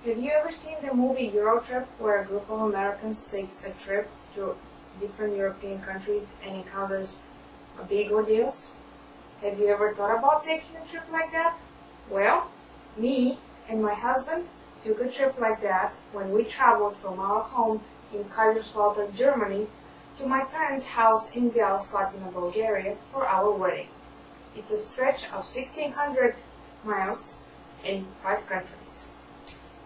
Have you ever seen the movie Eurotrip, where a group of Americans takes a trip to different European countries and encounters big ordeals? Have you ever thought about taking a trip like that? Well, me and my husband took a trip like that when we traveled from our home in Kaiserslautern, Germany, to my parents' house in Biala Slatina, Bulgaria, for our wedding. It's a stretch of 1,600 miles in 5 countries.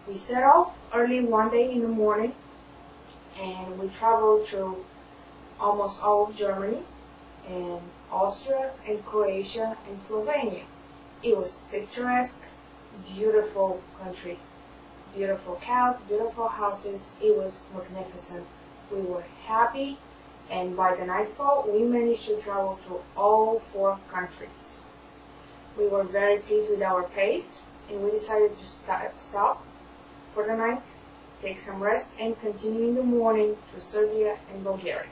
We set off early one day in the morning, and we traveled through almost all of Germany, and Austria, and Croatia, and Slovenia. It was picturesque, beautiful country. Beautiful cows, beautiful houses. It was magnificent. We were happy, and by the nightfall, we managed to travel to all 4 countries. We were very pleased with our pace, and we decided to stop for the night, take some rest, and continue in the morning to Serbia and Bulgaria.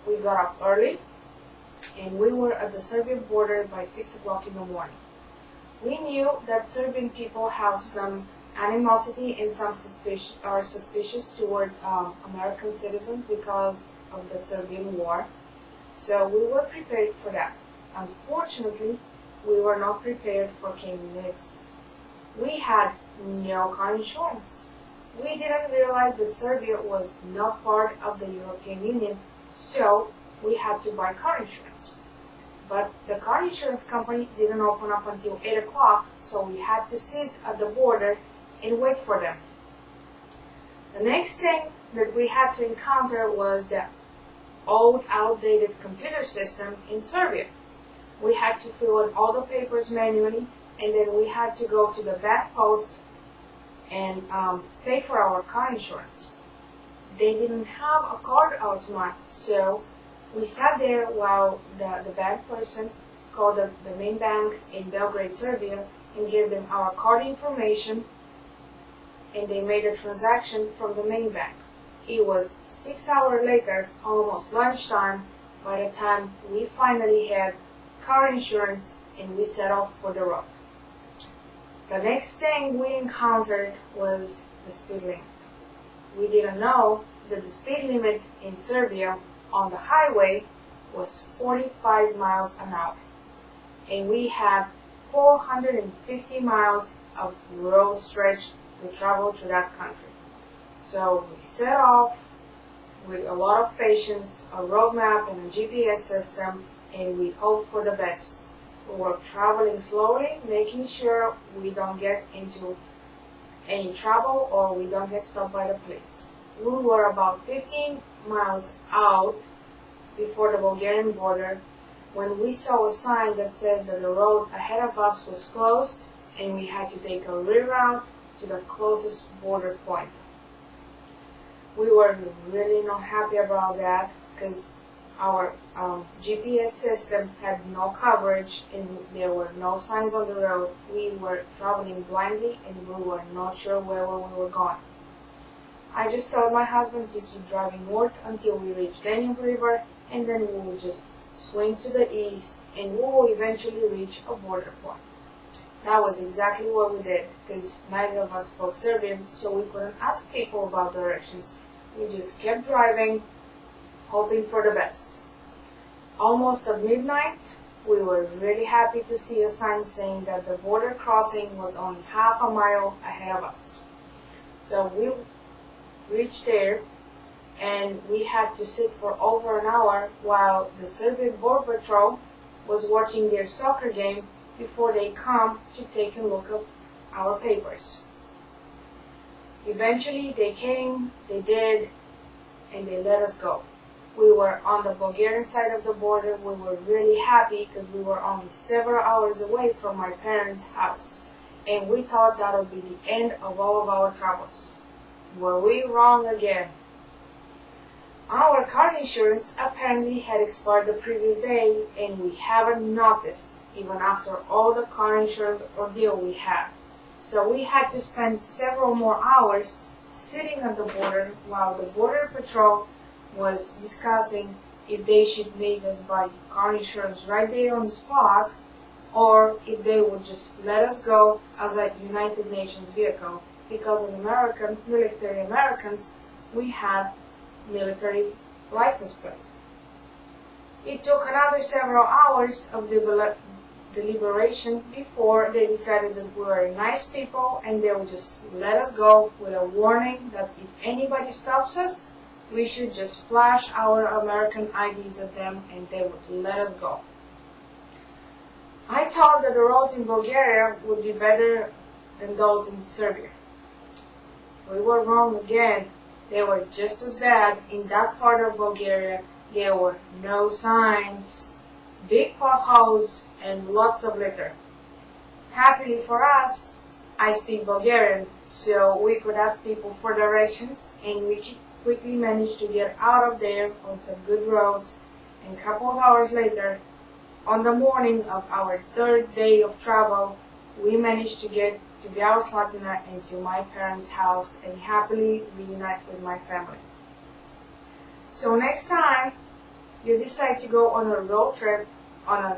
We got up early, and we were at the Serbian border by 6 o'clock in the morning. We knew that Serbian people have some animosity and are suspicious toward American citizens because of the Serbian war, so we were prepared for that. Unfortunately, we were not prepared for came next. We had no car insurance. We didn't realize that Serbia was not part of the European Union, so we had to buy car insurance. But the car insurance company didn't open up until 8 o'clock, so we had to sit at the border and wait for them. The next thing that we had to encounter was the old, outdated computer system in Serbia. We had to fill in all the papers manually, and then we had to go to the bank post and pay for our car insurance. They didn't have a card automat, so we sat there while the bank person called the main bank in Belgrade, Serbia, and gave them our card information, and they made a transaction from the main bank. It was 6 hours later, almost lunchtime, by the time we finally had car insurance and we set off for the road. The next thing we encountered was the speed limit. We didn't know that the speed limit in Serbia on the highway was 45 miles an hour, and we had 450 miles of road stretch to travel to that country. So we set off with a lot of patience, a road map and a GPS system, and we hoped for the best. We were traveling slowly, making sure we don't get into any trouble or we don't get stopped by the police. We were about 15 miles out before the Bulgarian border when we saw a sign that said that the road ahead of us was closed and we had to take a reroute to the closest border point. We were really not happy about that because our GPS system had no coverage and there were no signs on the road. We were traveling blindly and we were not sure where we were going. I just told my husband to keep driving north until we reached Danube River, and then we will just swing to the east and we will eventually reach a border point. That was exactly what we did, because neither of us spoke Serbian, so we couldn't ask people about directions. We just kept driving, hoping for the best. Almost at midnight, we were really happy to see a sign saying that the border crossing was only half a mile ahead of us. So we reached there, and we had to sit for over an hour while the Serbian Border Patrol was watching their soccer game before they come to take a look at our papers. Eventually they came, they did, and they let us go. We were on the Bulgarian side of the border. We were really happy because we were only several hours away from my parents' house, and we thought that would be the end of all of our troubles. Were we wrong again? Our car insurance apparently had expired the previous day, and we haven't noticed, even after all the car insurance ordeal we had. So we had to spend several more hours sitting at the border while the Border Patrol was discussing if they should make us buy car insurance right there on the spot, or if they would just let us go as a United Nations vehicle because in American, military Americans, we had military license plate. It took another several hours of deliberation before they decided that we were nice people and they would just let us go with a warning that if anybody stops us, we should just flash our American IDs at them and they would let us go. I thought that the roads in Bulgaria would be better than those in Serbia. We were wrong again. They were just as bad. In that part of Bulgaria, there were no signs, big potholes, and lots of litter. Happily for us, I speak Bulgarian, so we could ask people for directions, and we quickly managed to get out of there on some good roads, and a couple of hours later, on the morning of our third day of travel, we managed to get to Biała Slatina and to my parents' house and happily reunite with my family. So next time you decide to go on a road trip on an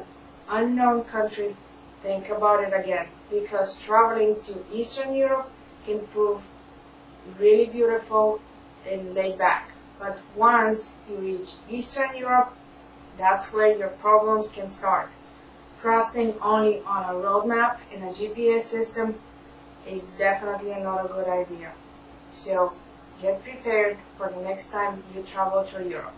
unknown country, think about it again, because traveling to Eastern Europe can prove really beautiful and laid back. But once you reach Eastern Europe, that's where your problems can start. Trusting only on a road map and a GPS system is definitely not a good idea. So get prepared for the next time you travel to Europe.